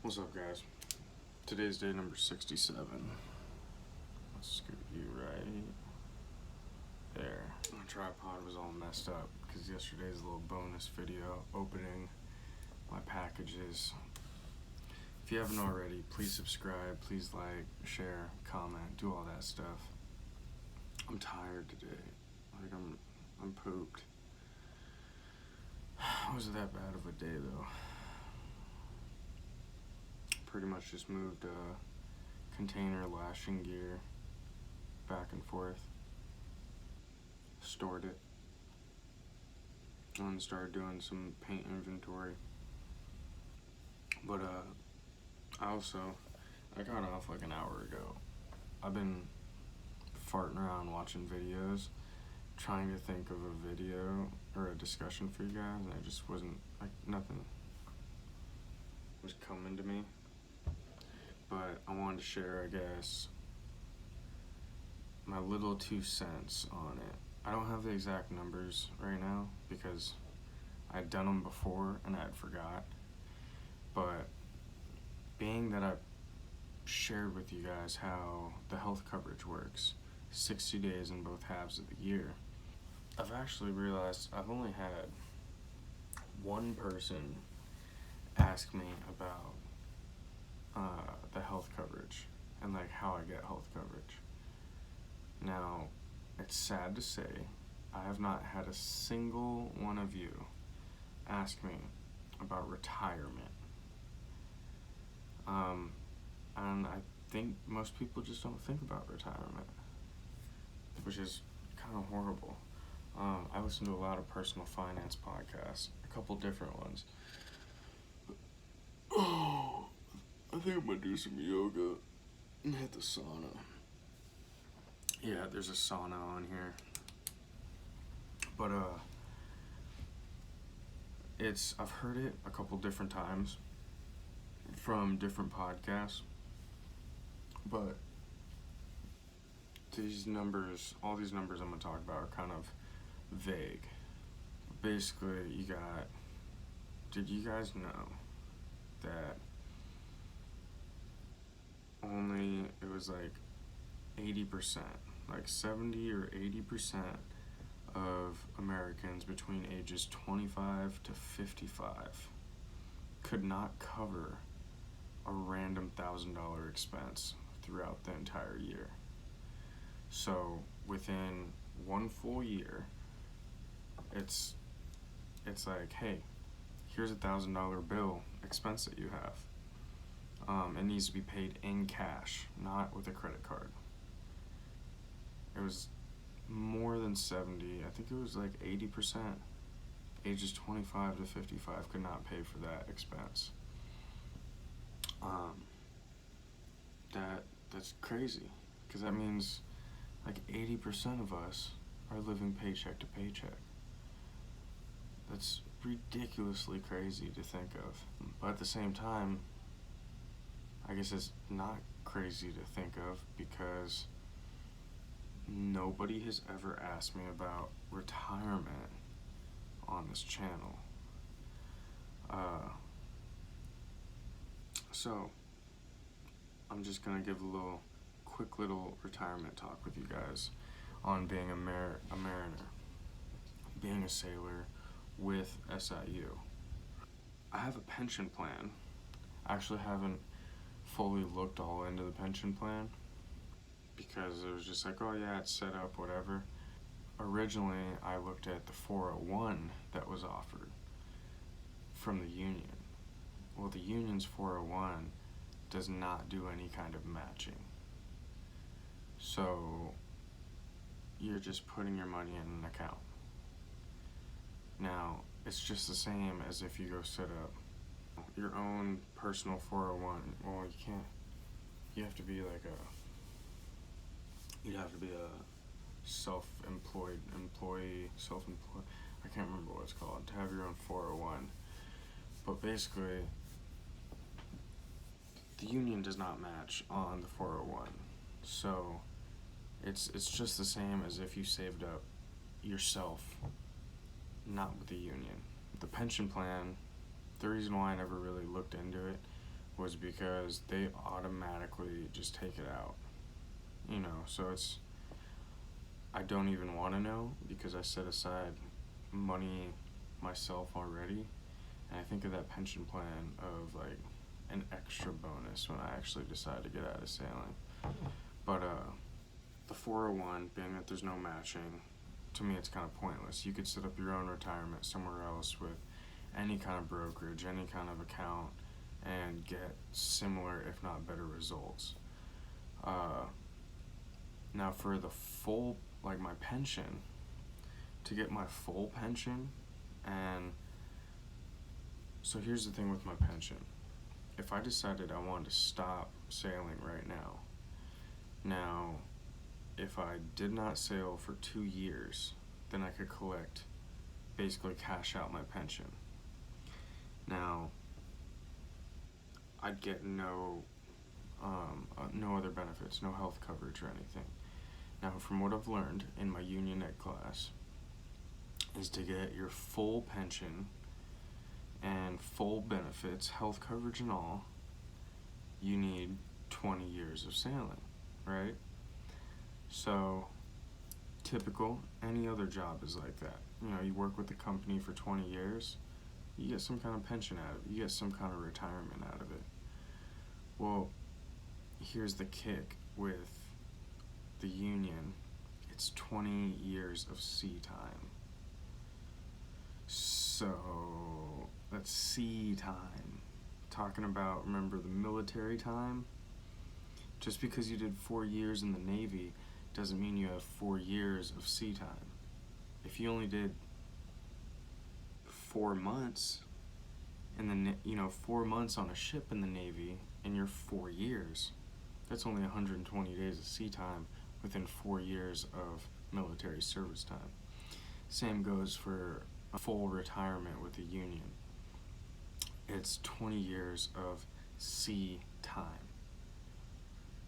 What's up, guys? Today's day number 67. Let's scoot you right there. My tripod was all messed up because yesterday's little bonus video opening my packages. If you haven't already, please subscribe, please like, share, comment, do all that stuff. I'm tired today. Like I'm pooped. It wasn't that bad of a day though. Pretty much just moved container lashing gear back and forth, stored it, and started doing some paint inventory. But I got off like an hour ago. I've been farting around watching videos, trying to think of a video or a discussion for you guys, and I just wasn't, like, nothing was coming to me. But I wanted to share, I guess, my little 2 cents on it. I don't have the exact numbers right now because I'd done them before and I'd forgot. But being that I shared with you guys how the health coverage works, 60 days in both halves of the year, I've actually realized I've only had one person ask me about the health coverage and like how I get health coverage. Now, it's sad to say, I have not had a single one of you ask me about retirement. And I think most people just don't think about retirement, which is kind of horrible. I listen to a lot of personal finance podcasts, a couple different ones. Oh, I think I'm gonna do some yoga and hit the sauna. Yeah, there's a sauna on here. But I've heard it a couple different times from different podcasts. But all these numbers I'm gonna talk about are kind of vague. Basically, did you guys know that it was like 80%, like 70 or 80% of Americans between ages 25 to 55 could not cover a random $1,000 expense throughout the entire year. So within one full year, it's like, hey, here's a $1,000 bill expense that you have. It needs to be paid in cash, not with a credit card. It was more than 70. I think it was like 80%. Ages 25 to 55 could not pay for that expense. That's crazy, because that means like 80% of us are living paycheck to paycheck. That's ridiculously crazy to think of. But at the same time, I guess it's not crazy to think of because nobody has ever asked me about retirement on this channel. So I'm just gonna give a quick little retirement talk with you guys on being a mariner, being a sailor with SIU. I have a pension plan. I actually haven't fully looked all into the pension plan because it was just like, oh yeah, it's set up, whatever. Originally, I looked at the 401 that was offered from the union. Well, the union's 401 does not do any kind of matching. So you're just putting your money in an account. Now, it's just the same as if you go set up your own personal 401. Well, you can't. You'd have to be a self-employed employee, I can't remember what it's called, to have your own 401. But basically, the union does not match on the 401. So it's just the same as if you saved up yourself, not with the union. The pension plan, the reason why I never really looked into it was because they automatically just take it out. So I don't even want to know because I set aside money myself already. And I think of that pension plan of like an extra bonus when I actually decide to get out of sailing. But the 401, being that there's no matching, to me it's kind of pointless. You could set up your own retirement somewhere else with any kind of brokerage, any kind of account, and get similar, if not better, results. Now for the full, like my pension, to get my full pension, and so here's the thing with my pension. If I decided I wanted to stop sailing right now, if I did not sail for 2 years, then I could collect, basically cash out my pension. Now, I'd get no other benefits, no health coverage or anything. Now, from what I've learned in my union ed class, is to get your full pension and full benefits, health coverage and all, you need 20 years of sailing, right? So, typical, any other job is like that. You work with the company for 20 years, you get some kind of pension out of it, you get some kind of retirement out of it. Well, here's the kick with the union, it's 20 years of sea time. So, that's sea time. Talking about, remember the military time? Just because you did 4 years in the Navy doesn't mean you have 4 years of sea time. If you only did 4 months in 4 months on a ship in the Navy in your 4 years, that's only 120 days of sea time within 4 years of military service time. Same goes for a full retirement with the union. It's 20 years of sea time.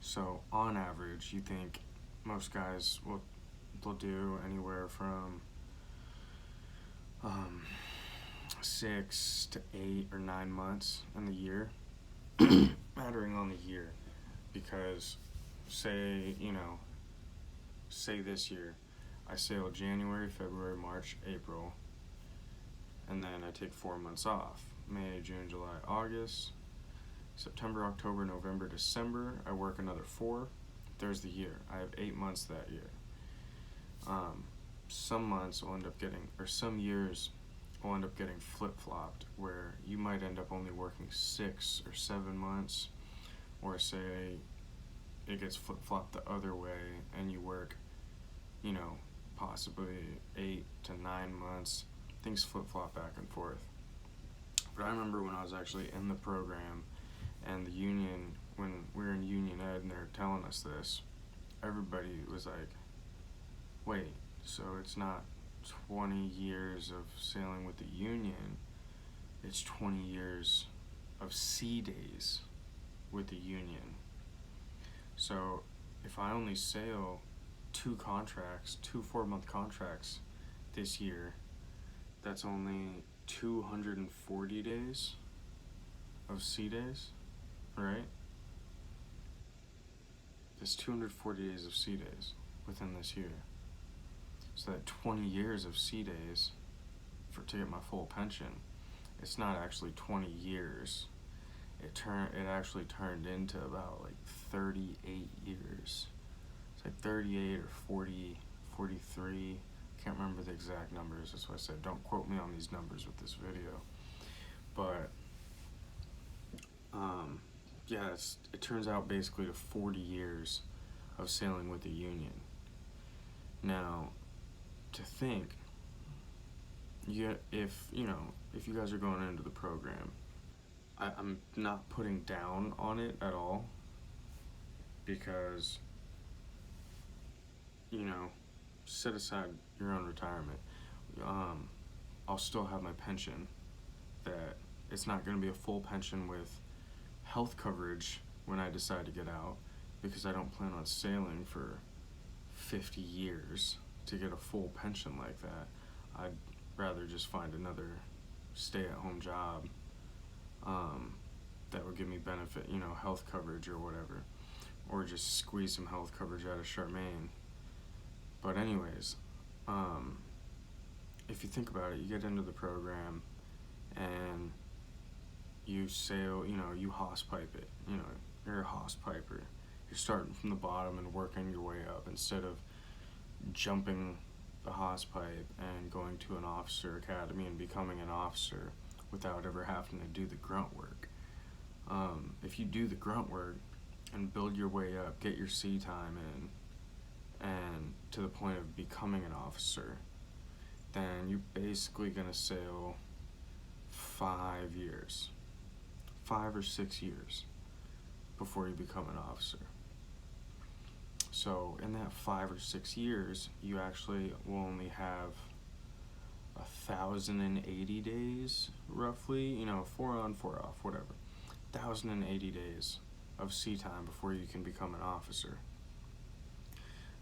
So on average, you think most guys they'll do anywhere from 6 to 8 or 9 months in the year, mattering on the year, because say this year I sail January, February, March, April, and then I take 4 months off. May, June, July, August, September, October, November, December, I work another 4. There's the year. I have 8 months that year. Some months will end up getting, or some years will end up getting flip-flopped, where you might end up only working 6 or 7 months, or say it gets flip-flopped the other way and you work, possibly 8 to 9 months. Things flip-flop back and forth. But I remember when I was actually in the program and the union, when we were in union ed and they were telling us this, everybody was like, wait, so it's not 20 years of sailing with the union, it's 20 years of sea days with the union. So if I only sail 2 4-month contracts this year, that's only 240 days of sea days, right? There's 240 days of sea days within this year. So that 20 years of sea days to get my full pension, it's not actually 20 years. It actually turned into about like 38 years. It's like 38 or 40, 43. Can't remember the exact numbers. That's why I said don't quote me on these numbers with this video. But it turns out basically to 40 years of sailing with the union. Now, to think, if you guys are going into the program, I'm not putting down on it at all, because set aside your own retirement. I'll still have my pension. That it's not going to be a full pension with health coverage when I decide to get out, because I don't plan on sailing for 50 years to get a full pension like that. I'd rather just find another stay-at-home job that would give me benefit, health coverage or whatever, or just squeeze some health coverage out of Charmaine. But anyways, if you think about it, you get into the program and you sail, you hoss pipe it, you're a hoss piper. You're starting from the bottom and working your way up instead of jumping the hoss pipe and going to an officer academy and becoming an officer without ever having to do the grunt work. If you do the grunt work and build your way up, get your sea time in, and to the point of becoming an officer, then you're basically going to sail 5 years, 5 or 6 years before you become an officer. So in that 5 or 6 years, you actually will only have 1,080 days, roughly, 4 on, 4 off, whatever. 1,080 days of sea time before you can become an officer.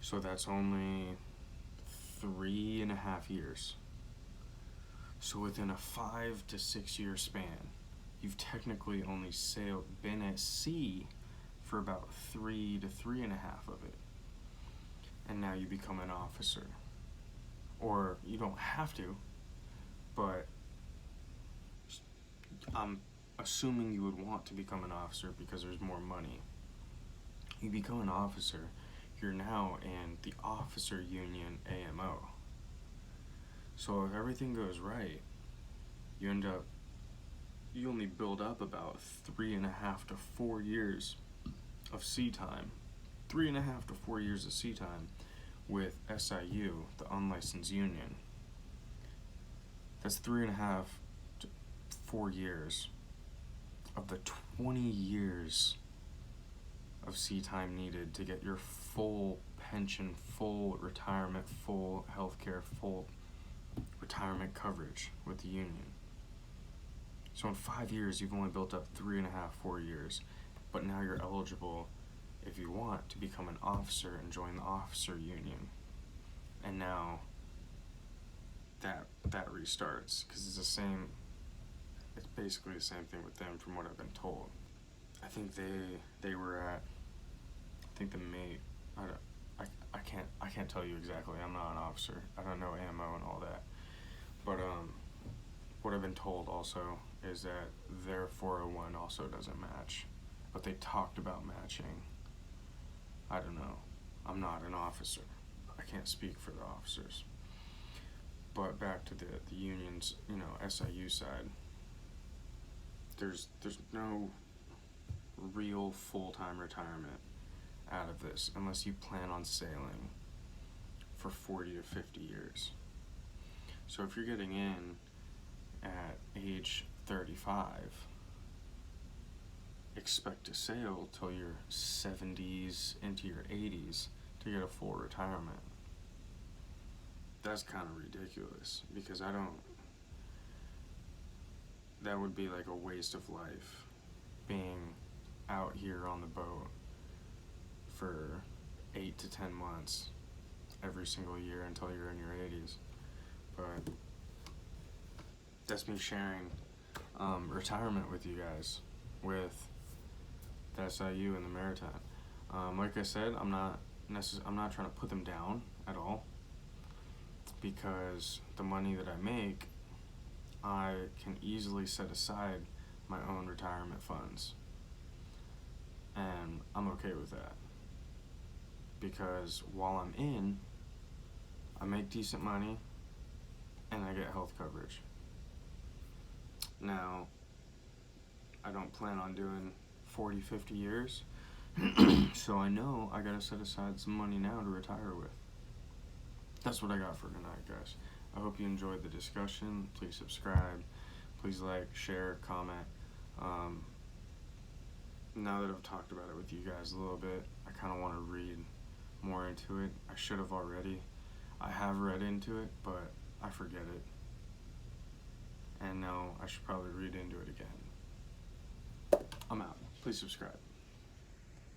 So that's only 3.5 years. So within a 5 to 6 year span, you've technically only been at sea for about 3 to 3.5 of it. And now you become an officer. Or you don't have to, but I'm assuming you would want to become an officer because there's more money. You become an officer, you're now in the Officer Union AMO. So if everything goes right, you only build up about 3.5 to 4 years of sea time. 3.5 to 4 years of sea time with SIU, the unlicensed union. That's 3.5 to 4 years of the 20 years of sea time needed to get your full pension, full retirement, full healthcare, full retirement coverage with the union. So in 5 years, you've only built up 3.5, 4 years, but now you're eligible, if you want, to become an officer and join the officer union. And now that restarts, because it's basically the same thing with them from what I've been told. I think they were at, the mate, I can't tell you exactly, I'm not an officer, I don't know AMO and all that, but what I've been told also is that their 401 also doesn't match, but they talked about matching. I don't know, I'm not an officer, I can't speak for the officers. But back to the union's, SIU side, there's no real full-time retirement out of this unless you plan on sailing for 40 to 50 years. So if you're getting in at age 35, expect to sail till your 70s into your 80s to get a full retirement. That's kind of ridiculous, because that would be like a waste of life, being out here on the boat for 8 to 10 months every single year until you're in your 80s. But that's me sharing retirement with you guys, with the SIU and the Maritime. Like I said, I'm not trying to put them down at all, because the money that I make, I can easily set aside my own retirement funds, and I'm okay with that, because while I'm in, I make decent money and I get health coverage. Now, I don't plan on doing 40, 50 years, so I know I gotta set aside some money now to retire with. That's what I got for tonight, guys. I hope you enjoyed the discussion. Please subscribe. Please like, share, comment. Now that I've talked about it with you guys a little bit, I kind of want to read more into it. I should have already. I have read into it, but I forget it. And now I should probably read into it again. I'm out. Please subscribe.